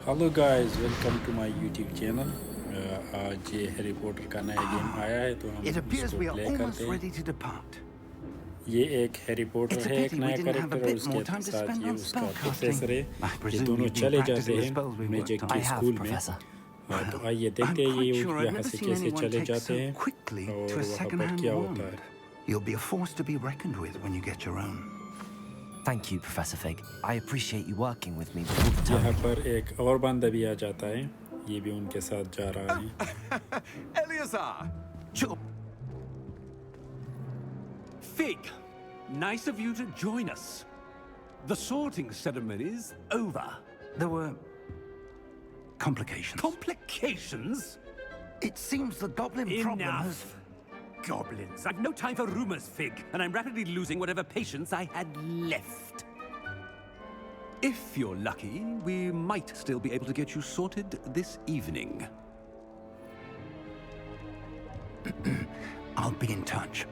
Hello guys welcome to my YouTube channel. आज ये Harry Potter का नया गेम आया है तो हम It appears उसको we are प्ले almost करते हैं। ready to depart. ये एक हैरी पॉटर It's a है, एक pity we नया didn't have a कैरेक्टर और bit more उसके time to साथ spend ये on उसका spellcasting. प्रोफेसर है। I ये presume दोनों you've been चले जाते practicing the हैं spells we magic worked on. की I have, स्कूल में। Professor. तो आइए I'm देखते हैं quite ये sure I've यहाँ never से seen कैसे anyone चले take जाते so हैं quickly to और a वहाँ पर second-hand क्या होता wand. है। You'll be a force to be reckoned with when you get your own. Thank you, Professor Fig. I appreciate you working with me before the यहाँ term. पर एक और बंदा भी आ जाता है, ये भी उनके साथ जा रहा है। Eleazar! Fig, nice of you to join us. The sorting ceremony's over. There were complications. Complications? It seems the goblin problem has... Enough! Goblins. I've no time for rumors, Fig, and I'm rapidly losing whatever patience I had left. If you're lucky, we might still be able to get you sorted this evening. I'll be in touch.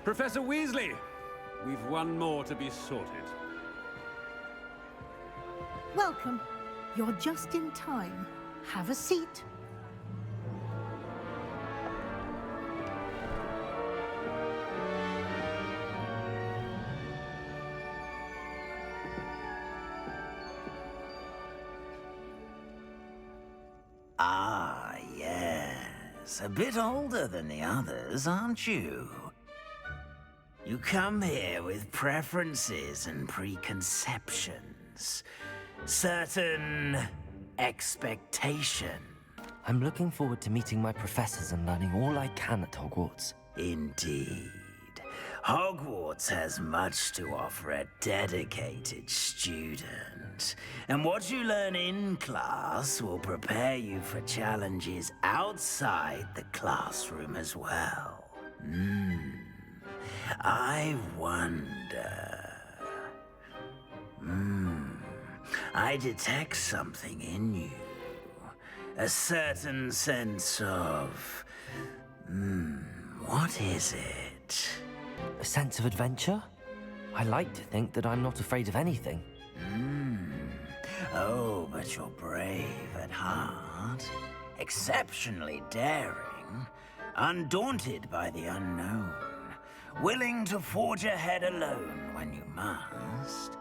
Professor Weasley, we've one more to be sorted. Welcome. You're just in time. Have a seat. Ah, yes. A bit older than the others, aren't you? You come here with preferences and preconceptions. Certain expectation. I'm looking forward to meeting my professors and learning all I can at Hogwarts. Indeed. Hogwarts has much to offer a dedicated student. And what you learn in class will prepare you for challenges outside the classroom as well. I wonder... I detect something in you. A certain sense of... what is it? A sense of adventure? I like to think that I'm not afraid of anything. Oh, but you're brave at heart. Exceptionally daring. Undaunted by the unknown. Willing to forge ahead alone when you must.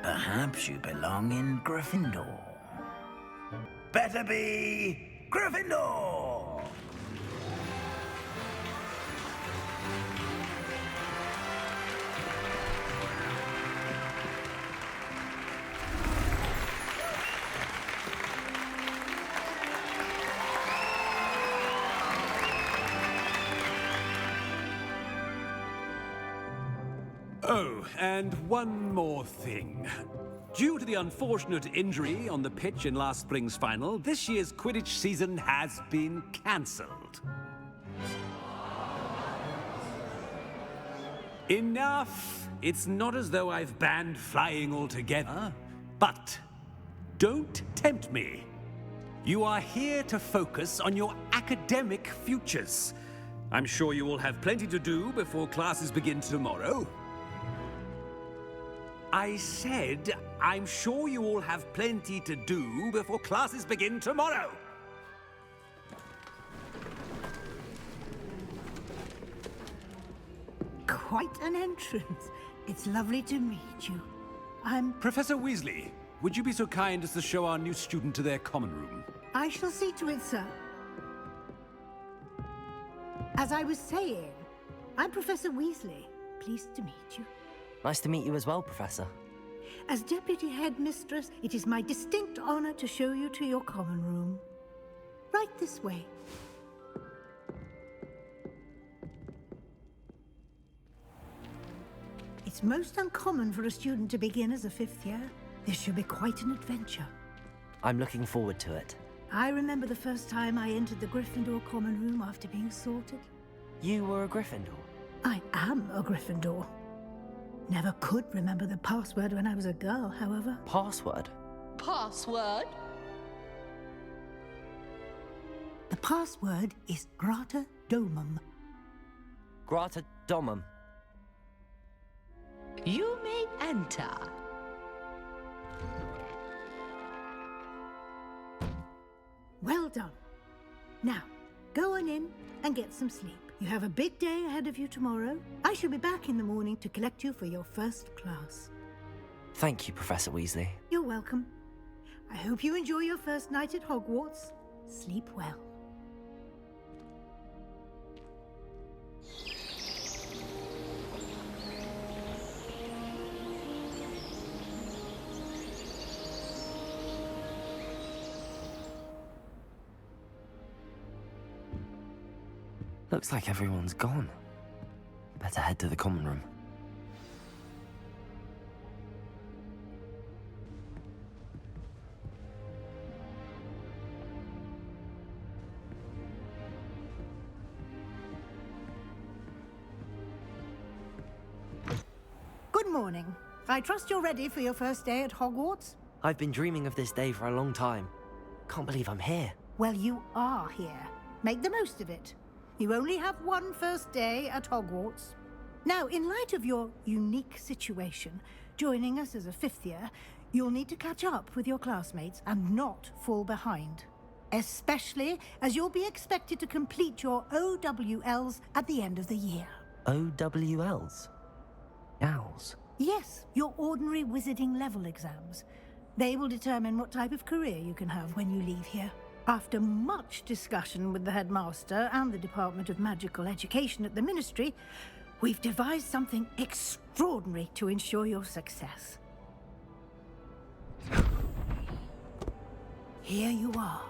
Perhaps you belong in Gryffindor. Better be Gryffindor! Oh, and one more thing. Due to the unfortunate injury on the pitch in last spring's final, this year's Quidditch season has been cancelled. Enough! It's not as though I've banned flying altogether, but don't tempt me. You are here to focus on your academic futures. I'm sure you will have plenty to do before classes begin tomorrow. I said, I'm sure you all have plenty to do before classes begin tomorrow. Quite an entrance. It's lovely to meet you. Professor Weasley, would you be so kind as to show our new student to their common room? I shall see to it, sir. As I was saying, I'm Professor Weasley. Pleased to meet you. Nice to meet you as well, Professor. As Deputy Headmistress, it is my distinct honor to show you to your common room. Right this way. It's most uncommon for a student to begin as a fifth year. This should be quite an adventure. I'm looking forward to it. I remember the first time I entered the Gryffindor common room after being sorted. You were a Gryffindor? I am a Gryffindor. Never could remember the password when I was a girl, however. Password? password? The password is Grata Domum. Grata Domum. You may enter. Well done. Now, go on in and get some sleep. You have a big day ahead of you tomorrow. I shall be back in the morning to collect you for your first class. Thank you, Professor Weasley. You're welcome. I hope you enjoy your first night at Hogwarts. Sleep well. Looks like everyone's gone. Better head to the common room. Good morning. I trust you're ready for your first day at Hogwarts? I've been dreaming of this day for a long time. Can't believe I'm here. Well, you are here. Make the most of it. You only have one first day at Hogwarts. Now, in light of your unique situation, joining us as a fifth year, you'll need to catch up with your classmates and not fall behind. Especially as you'll be expected to complete your OWLs at the end of the year. OWLs? Owls? Yes, your ordinary wizarding level exams. They will determine what type of career you can have when you leave here. After much discussion with the headmaster and the Department of Magical Education at the Ministry, we've devised something extraordinary to ensure your success. Here you are.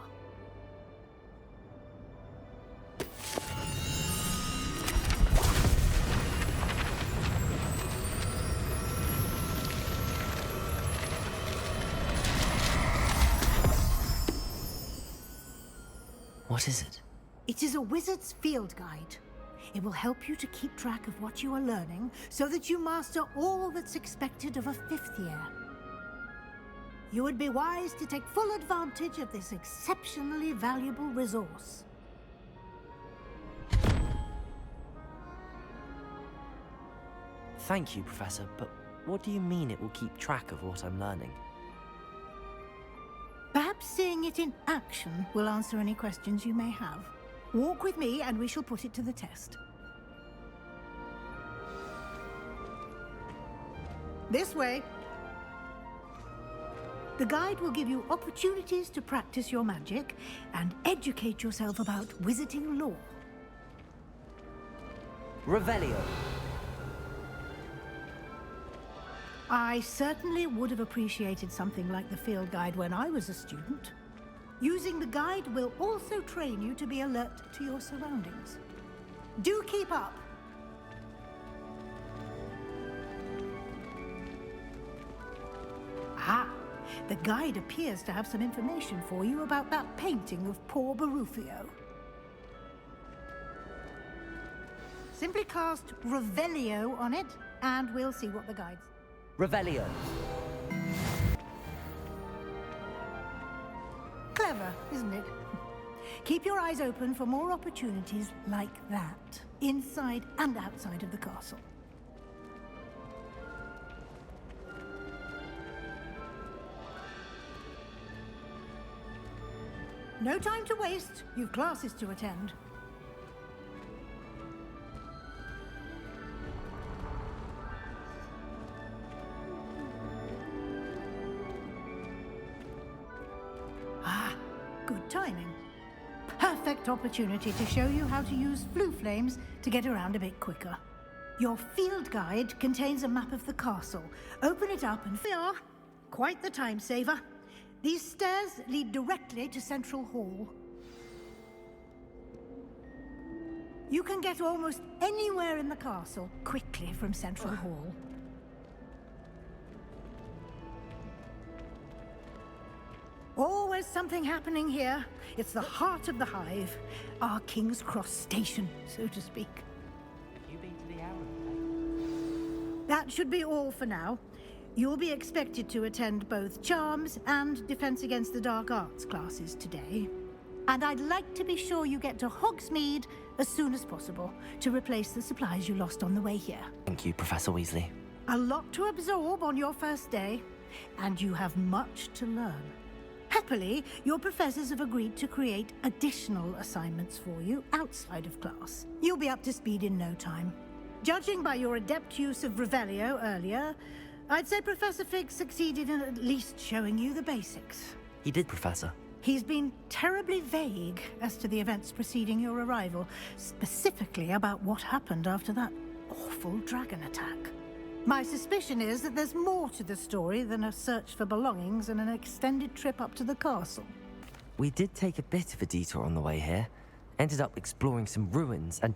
What is it? It is a wizard's field guide. It will help you to keep track of what you are learning so that you master all that's expected of a fifth year. You would be wise to take full advantage of this exceptionally valuable resource. Thank you, Professor, but what do you mean it will keep track of what I'm learning? Perhaps seeing it in action will answer any questions you may have. Walk with me and we shall put it to the test. This way. The guide will give you opportunities to practice your magic and educate yourself about wizarding lore. Revelio. I certainly would have appreciated something like the field guide when I was a student. Using the guide will also train you to be alert to your surroundings. Do keep up! Ah, the guide appears to have some information for you about that painting of poor Barufio. Simply cast Revelio on it, and we'll see what the guide says. Revelio. Clever, isn't it? Keep your eyes open for more opportunities like that, inside and outside of the castle. No time to waste. You've classes to attend. Good timing. Perfect opportunity to show you how to use flue flames to get around a bit quicker. Your field guide contains a map of the castle. Open it up and we are. Quite the time saver. These stairs lead directly to Central Hall. You can get almost anywhere in the castle quickly from Central Hall. Always something happening here. It's the heart of the hive. Our King's Cross station, so to speak. Have you been to the Owl? That should be all for now. You'll be expected to attend both Charms and Defense Against the Dark Arts classes today. And I'd like to be sure you get to Hogsmeade as soon as possible to replace the supplies you lost on the way here. Thank you, Professor Weasley. A lot to absorb on your first day, and you have much to learn. Happily, your professors have agreed to create additional assignments for you outside of class. You'll be up to speed in no time. Judging by your adept use of Revelio earlier, I'd say Professor Fig succeeded in at least showing you the basics. He did, Professor. He's been terribly vague as to the events preceding your arrival, specifically about what happened after that awful dragon attack. My suspicion is that there's more to the story than a search for belongings and an extended trip up to the castle. We did take a bit of a detour on the way here. Ended up exploring some ruins and...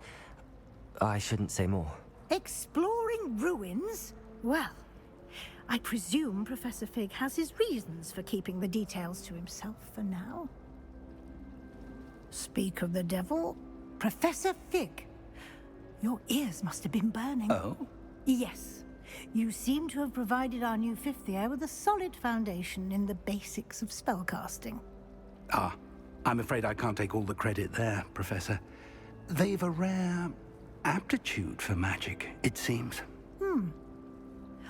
I shouldn't say more. Exploring ruins? Well, I presume Professor Fig has his reasons for keeping the details to himself for now. Speak of the devil, Professor Fig. Your ears must have been burning. Oh? Yes. You seem to have provided our new fifth year with a solid foundation in the basics of spellcasting. Ah, I'm afraid I can't take all the credit there, Professor. They've a rare aptitude for magic, it seems.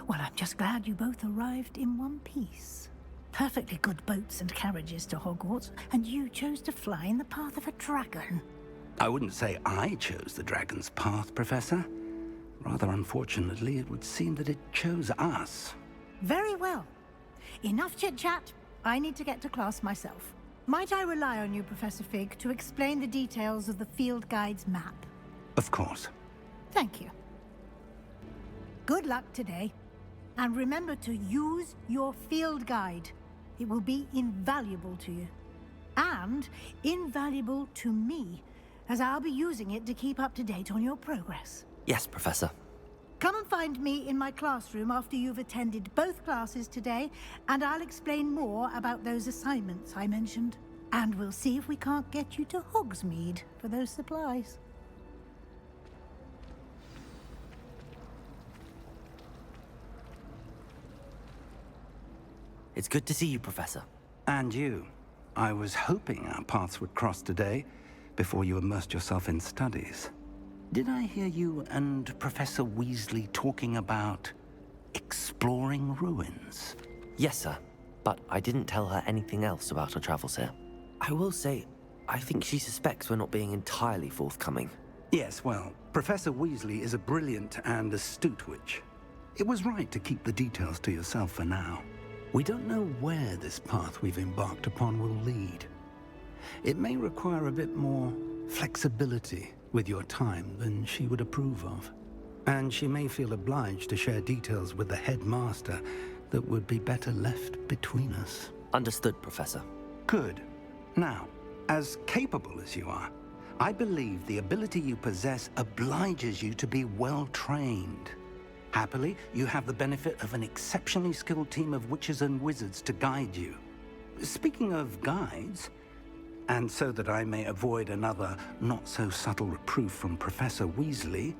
Well, I'm just glad you both arrived in one piece. Perfectly good boats and carriages to Hogwarts, and you chose to fly in the path of a dragon. I wouldn't say I chose the dragon's path, Professor. Rather unfortunately, it would seem that it chose us. Very well. Enough chit-chat. I need to get to class myself. Might I rely on you, Professor Fig, to explain the details of the field guide's map? Of course. Thank you. Good luck today. And remember to use your field guide. It will be invaluable to you. And invaluable to me, as I'll be using it to keep up to date on your progress. Yes, Professor. Come and find me in my classroom after you've attended both classes today, and I'll explain more about those assignments I mentioned. And we'll see if we can't get you to Hogsmeade for those supplies. It's good to see you, Professor. And you. I was hoping our paths would cross today, before you immersed yourself in studies. Did I hear you and Professor Weasley talking about exploring ruins? Yes, sir. But I didn't tell her anything else about our travels here. I will say, I think she suspects we're not being entirely forthcoming. Yes, well, Professor Weasley is a brilliant and astute witch. It was right to keep the details to yourself for now. We don't know where this path we've embarked upon will lead. It may require a bit more flexibility with your time than she would approve of. And she may feel obliged to share details with the headmaster that would be better left between us. Understood, Professor. Good. Now, as capable as you are, I believe the ability you possess obliges you to be well-trained. Happily, you have the benefit of an exceptionally skilled team of witches and wizards to guide you. Speaking of guides, and so that I may avoid another not-so-subtle reproof from Professor Weasley,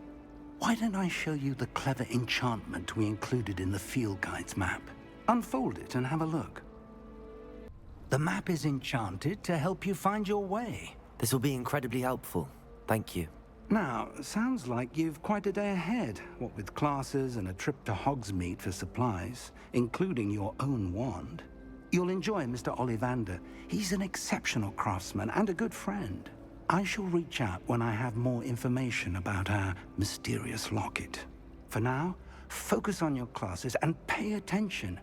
why don't I show you the clever enchantment we included in the field guide's map? Unfold it and have a look. The map is enchanted to help you find your way. This will be incredibly helpful. Thank you. Now, sounds like you've quite a day ahead, what with classes and a trip to Hogsmeade for supplies, including your own wand. You'll enjoy Mr. Ollivander. He's an exceptional craftsman and a good friend. I shall reach out when I have more information about our mysterious locket. For now, focus on your classes and pay attention.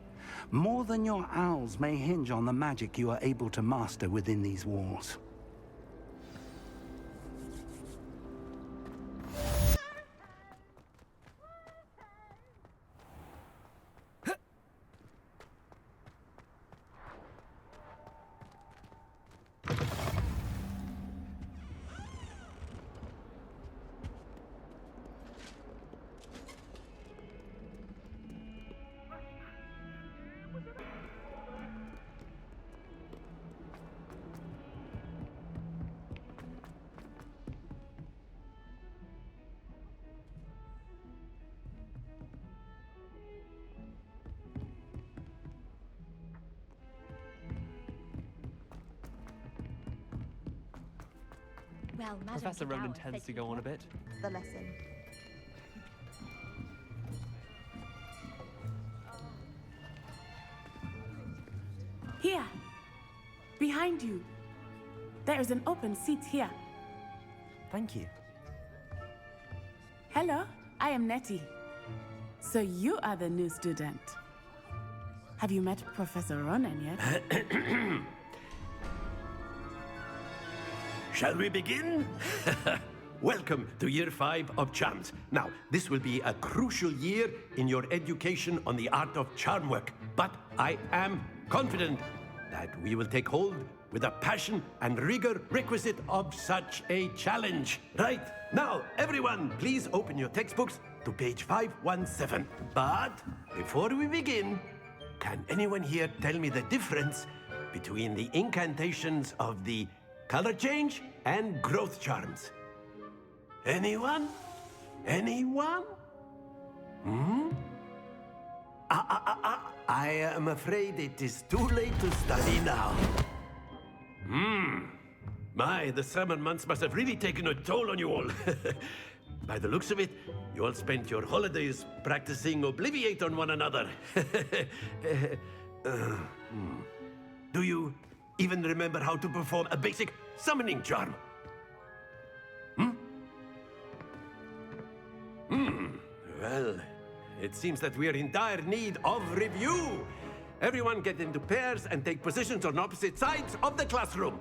More than your owls may hinge on the magic you are able to master within these walls. Well, Madame Professor Ronan Kagawa tends said to you go on a were. bit. The lesson. Here! Behind you! There is an open seat here. Thank you. Hello, I am Nettie. So you are the new student. Have you met Professor Ronan yet? Shall we begin? Welcome to Year 5 of Charms. Now, this will be a crucial year in your education on the art of charm work. But I am confident that we will take hold with the passion and rigor requisite of such a challenge. Right, now, everyone, please open your textbooks to page 517. But before we begin, can anyone here tell me the difference between the incantations of the color change and growth charms? Anyone? Anyone? I am afraid it is too late to study now. My, the summer months must have really taken a toll on you all. By the looks of it, you all spent your holidays practicing Obliviate on one another. Do you even remember how to perform a basic summoning charm? Well, it seems that we are in dire need of review. Everyone get into pairs and take positions on opposite sides of the classroom.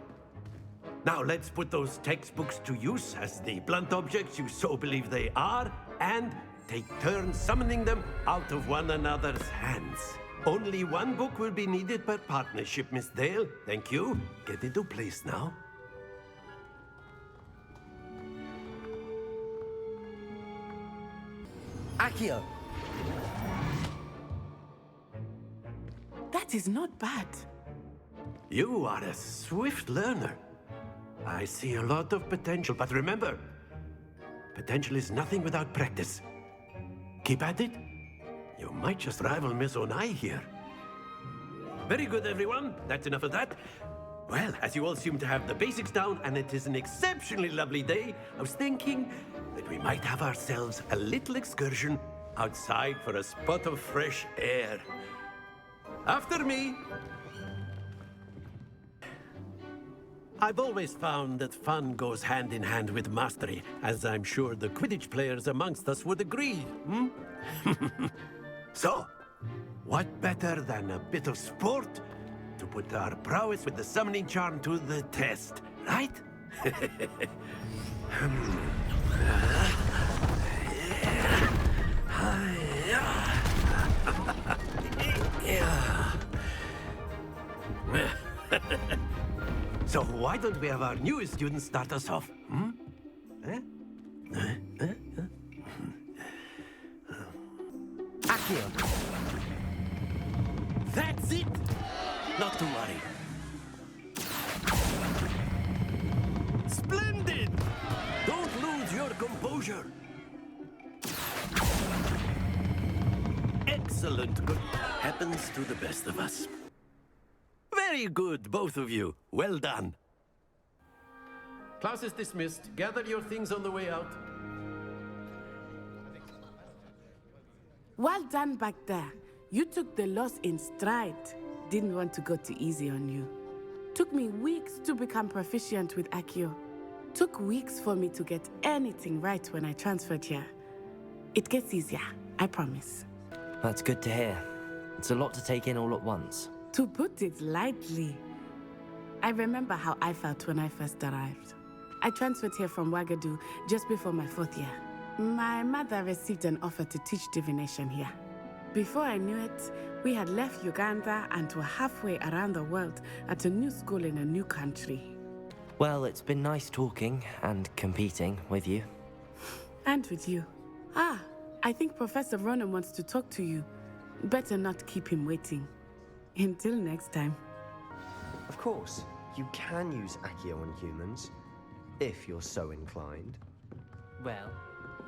Now let's put those textbooks to use as the blunt objects you so believe they are, and take turns summoning them out of one another's hands. Only one book will be needed per partnership, Miss Dale. Thank you. Get into place now. Accio! That is not bad. You are a swift learner. I see a lot of potential, but remember, potential is nothing without practice. Keep at it. You might just rival Miss Onai here. Very good, everyone. That's enough of that. Well, as you all seem to have the basics down, and it is an exceptionally lovely day, I was thinking that we might have ourselves a little excursion outside for a spot of fresh air. After me. I've always found that fun goes hand in hand with mastery, as I'm sure the Quidditch players amongst us would agree, So, what better than a bit of sport to put our prowess with the summoning charm to the test, right? So why don't we have our newest student start us off? Accio! That's it! Not to worry. Splendid! Don't lose your composure. Excellent. Good. Happens to the best of us. Very good, both of you. Well done. Class is dismissed. Gather your things on the way out. Well done back there. You took the loss in stride. Didn't want to go too easy on you. Took me weeks to become proficient with Accio. Took weeks for me to get anything right when I transferred here. It gets easier, I promise. That's good to hear. It's a lot to take in all at once. To put it lightly, I remember how I felt when I first arrived. I transferred here from Wagadu just before my 4th year. My mother received an offer to teach divination here. Before I knew it, we had left Uganda and were halfway around the world at a new school in a new country. Well, it's been nice talking and competing with you. And with you. Ah, I think Professor Ronan wants to talk to you. Better not keep him waiting. Until next time. Of course, you can use Accio on humans, if you're so inclined. Well,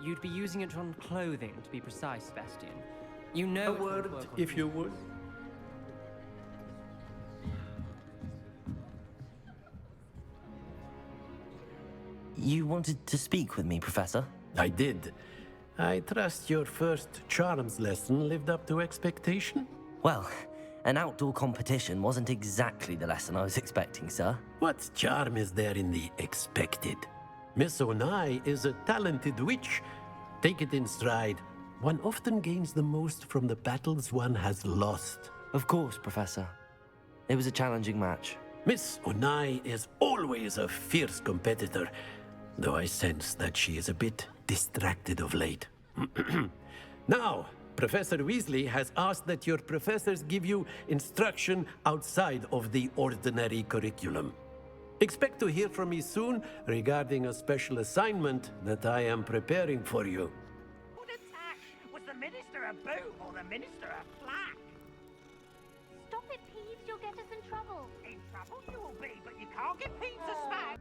you'd be using it on clothing, to be precise, Sebastian. You know A word, if you would. You wanted to speak with me, Professor? I did. I trust your first charms lesson lived up to expectation? Well, an outdoor competition wasn't exactly the lesson I was expecting, sir. What charm is there in the expected? Miss Onai is a talented witch. Take it in stride. One often gains the most from the battles one has lost. Of course, Professor. It was a challenging match. Miss Onai is always a fierce competitor, though I sense that she is a bit distracted of late. Now, Professor Weasley has asked that your professors give you instruction outside of the ordinary curriculum. Expect to hear from me soon regarding a special assignment that I am preparing for you. Would attack? Was the Minister a boot or the Minister a flack? Stop it, Peeves. You'll get us in trouble. In trouble you will be, but you can't get Peeves a smack.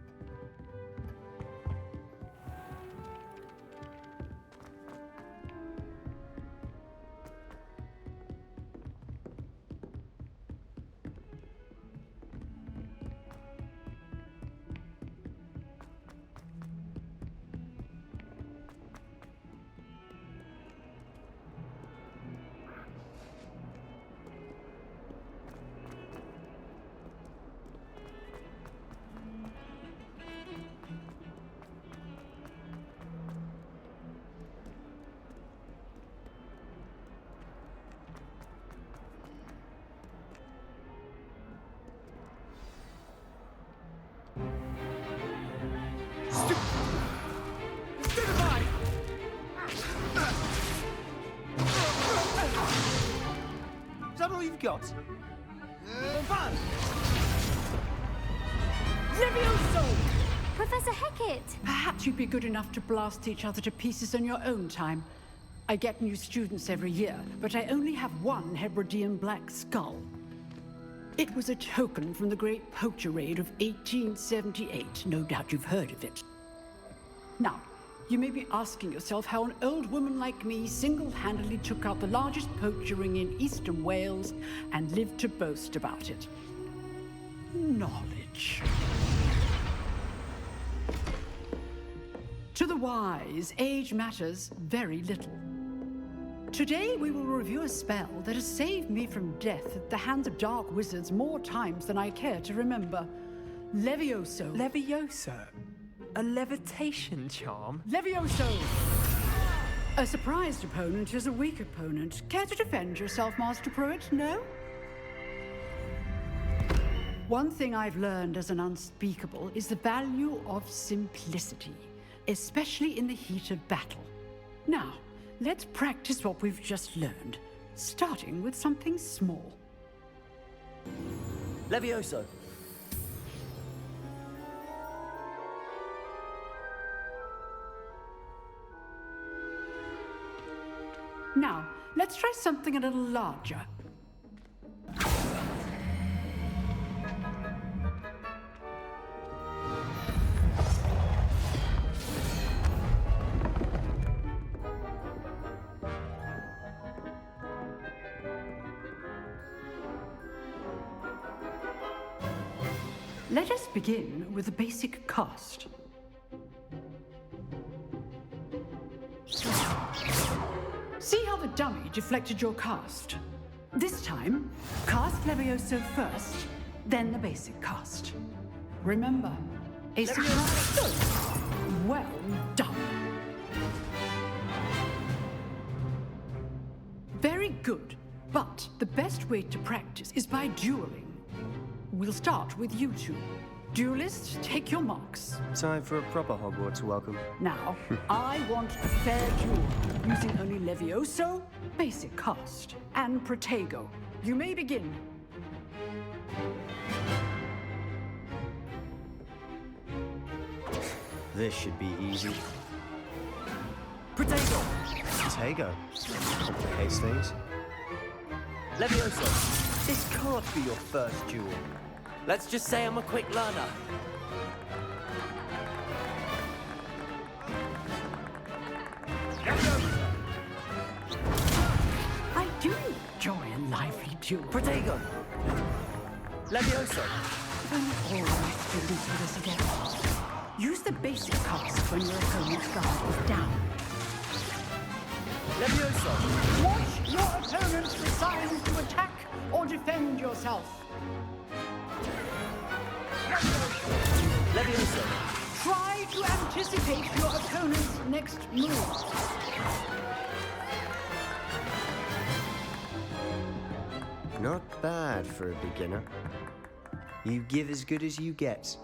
Is that all you've got? Fun! Levioso! Professor Hecat! Perhaps you'd be good enough to blast each other to pieces on your own time. I get new students every year, but I only have one Hebridean black skull. It was a token from the Great Poacher Raid of 1878. No doubt you've heard of it. Now, you may be asking yourself how an old woman like me single-handedly took out the largest poacher ring in eastern Wales and lived to boast about it. Knowledge. To the wise, age matters very little. Today we will review a spell that has saved me from death at the hands of dark wizards more times than I care to remember. Levioso. Levioso? A levitation charm? Levioso! A surprised opponent is a weak opponent. Care to defend yourself, Master Pruitt? No? One thing I've learned as an unspeakable is the value of simplicity, especially in the heat of battle. Now, let's practice what we've just learned, starting with something small. Levioso! Now, let's try something a little larger. Let us begin with a basic cast. See how the dummy deflected your cast? This time, cast Levioso first, then the basic cast. Remember, a surprise. Well done. Very good, but the best way to practice is by dueling. We'll start with you two. Duelists, take your marks. Time for a proper Hogwarts welcome. Now, I want a fair duel, using only Levioso, basic cast, and Protego. You may begin. This should be easy. Protego! Protego. Complicates things. Levioso! This can't be your first duel. Let's just say I'm a quick learner. I do enjoy a lively duel. Protego! Levioso! All my students do this again. Use the basic cast when your opponent's guard is down. Levioso! Watch your opponent decide to attack or defend yourself. Levioso! Try to anticipate your opponent's next move. Not bad for a beginner. You give as good as you get.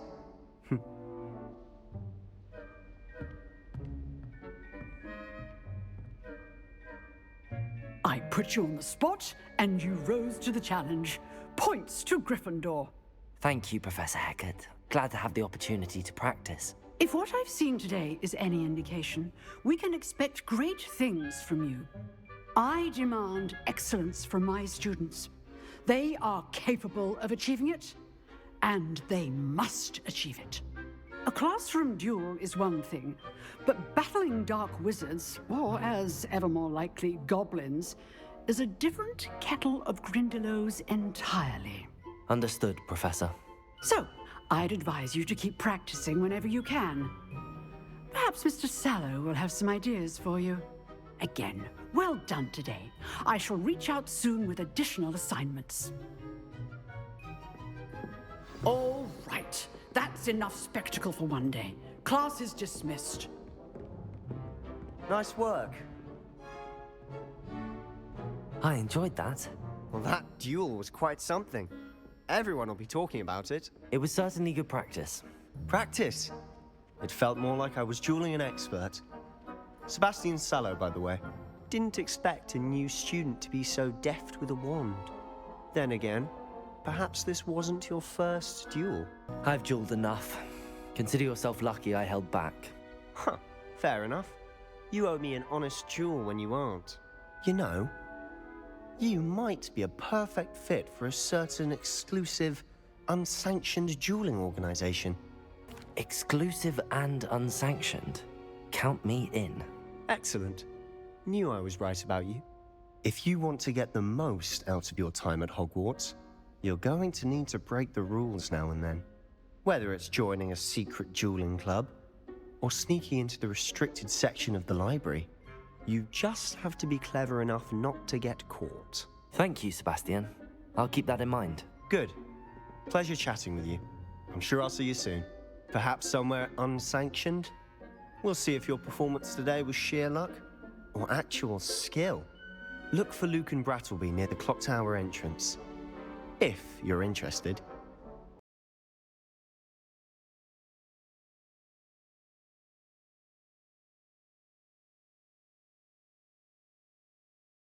I put you on the spot, and you rose to the challenge. Points to Gryffindor. Thank you, Professor Hecat. Glad to have the opportunity to practice. If what I've seen today is any indication, we can expect great things from you. I demand excellence from my students. They are capable of achieving it, and they must achieve it. A classroom duel is one thing, but battling dark wizards, or as ever more likely, goblins, is a different kettle of Grindylows entirely. Understood, Professor. So, I'd advise you to keep practicing whenever you can. Perhaps Mr. Sallow will have some ideas for you. Again, well done today. I shall reach out soon with additional assignments. All right. That's enough spectacle for one day. Class is dismissed. Nice work. I enjoyed that. Well, that duel was quite something. Everyone will be talking about it. It was certainly good practice. Practice? It felt more like I was dueling an expert. Sebastian Sallow, by the way. Didn't expect a new student to be so deft with a wand. Then again, perhaps this wasn't your first duel. I've dueled enough. Consider yourself lucky I held back. Huh, fair enough. You owe me an honest duel when you aren't. You know, you might be a perfect fit for a certain exclusive, unsanctioned dueling organization. Exclusive and unsanctioned? Count me in. Excellent. Knew I was right about you. If you want to get the most out of your time at Hogwarts, you're going to need to break the rules now and then. Whether it's joining a secret dueling club, or sneaking into the restricted section of the library, you just have to be clever enough not to get caught. Thank you, Sebastian. I'll keep that in mind. Good. Pleasure chatting with you. I'm sure I'll see you soon. Perhaps somewhere unsanctioned? We'll see if your performance today was sheer luck, or actual skill. Look for Luke and Brattleby near the clock tower entrance. If you're interested.